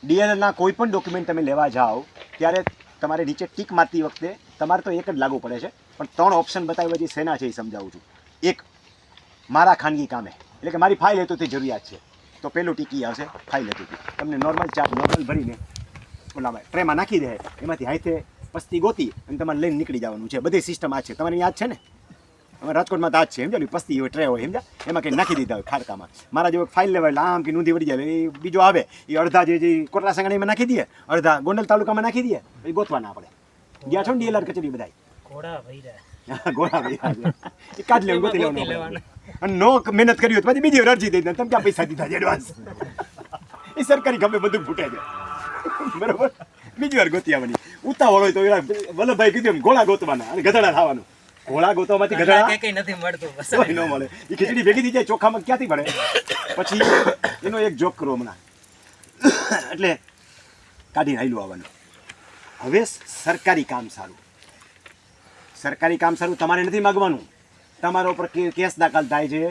ડીએલના કોઈ પણ ડોક્યુમેન્ટ તમે લેવા જાઓ ત્યારે તમારે નીચે ટીક મારતી વખતે તમારે તો એક જ લાગુ પડે છે, પણ 3 ઓપ્શન બતાવ્યા જે શેના છે એ સમજાવું છું. એક, મારા ખાનગી કામે, એટલે કે મારી ફાઇલ હેતુથી જરૂરિયાત છે, તો પેલું ટીક ઈ આવશે ફાઇલ હેતુથી. તમને નોર્મલ ચાર્જ નોર્મલ ભરીને ઓલામાં ટ્રેમાં નાખી દે, એમાંથી હાથે પસ્તી ગોતી અને તમારે લઈને નીકળી જવાનું છે. બધી સિસ્ટમ આ છે, તમારે યાદ છે ને? અમારે રાજકોટમાં તો આ જ છે, સમજા પસ્તી હોય ટ્રે હોય, સમજા એમાં કંઈ નાખી દીધા હોય ખાડકામાં. મારા જેવો ફાઇલ લેવાય એટલે આમ કે નોંધી વળી જાય, એ બીજો આવે એ અડધા જે કોટલા સંગાણીમાં નાખી દે, અડધા ગોંડલ તાલુકામાં નાખી દે, એ ગોતવા ના પડે. ગયા છો ને ડીએલઆર કચેરી બધા ઘોડા ભાઈ એ કાઢ લેવું ગોતી લેવાનું અને નો મહેનત કરી હોય તો પછી બીજી અરજી દઈ દે. તમે ક્યાં પૈસા દીધા છે એડવાન્સ? એ સરકારી ગમે બધું ફૂટે છે, બરોબર. બીજી વાર ગોતી આવવાની ઉતાવળ હોય તો વલ્લભભાઈ કીધું એમ ઘોડા ગોતવાના અને ગધડા થવાનું. ઘોડા ગોતવામાંથી ગધડા કઈ નથી મળતું, ન મળે. એ ખીચડી ભેગી થઈ જાય ચોખામાં ક્યાંથી મળે? પછી એનો એક જોક કરો હમણાં, એટલે કાઢીને હાલ્યું આવવાનું. હવે સરકારી કામ સારું, સરકારી કામ સારું તમારે નથી માગવાનું. તમારા ઉપર કેસ દાખલ થાય છે,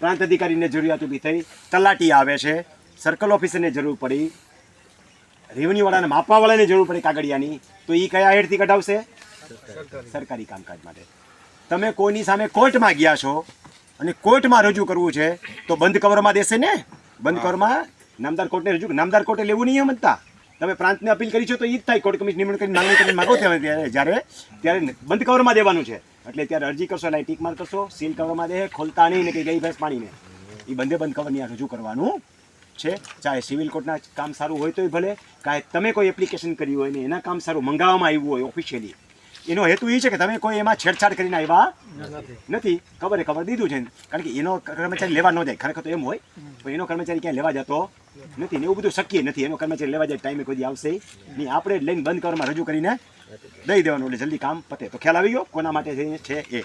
પ્રાંત અધિકારીને જરૂરિયાત ઊભી થઈ, તલાટી આવે છે, સર્કલ ઓફિસરને જરૂર પડી, રેવન્યુવાળાને માપવાવાળાને જરૂર પડી કાગળિયાની, તો એ કયા હેડથી કઢાવશે? સરકારી કામકાજ માટે. તમે કોઈની સામે કોર્ટમાં ગયા છો અને કોર્ટમાં રજૂ કરવું છે તો બંધ કવરમાં દેશે ને? બંધ કવરમાં નામદાર કોર્ટને રજૂ, નામદાર કોર્ટે લેવું નહીં સમજતા. તમે પ્રાંતને અપીલ કરી છે તો એ જ થાય, કોર્ટ કમિશન નિમણૂક કરીને માંગણી કરીને માગો ત્યારે બંધ કવરમાં દેવાનું છે. એટલે ત્યારે અરજી કરશો એટલે ટીક માર કરશો, સીલ કવરમાં દે, ખોલતા નહીં ને કંઈ ગઈ ભેંસ પાણીને, એ બંધ કવરની રજૂ કરવાનું છે. ચાહે સિવિલ કોર્ટના કામ સારું હોય તોય ભલે, કાંઈ તમે કોઈ એપ્લિકેશન કરી હોય ને એના કામ સારું મંગાવવામાં આવ્યું હોય ઓફિશિયલી, એનો હેતુ એ છે કે તમે કોઈ એમાં છેડછાડ કરીને આવ્યા નથી. ખબર દીધું છે, કારણ કે એનો કર્મચારી લેવા ન જાય. ખરેખર તો એમ હોય પણ એનો કર્મચારી ક્યાંય લેવા જતો નથી ને એવું બધું શક્ય નથી. એનો કર્મચારી લેવા જાય ટાઈમે કોઈ આવશે નહીં, આપણે લઈને બંધ કવરમાં રજૂ કરીને દઈ દેવાનું એટલે જલ્દી કામ પતે. તો ખ્યાલ આવી ગયો કોના માટે છે એ.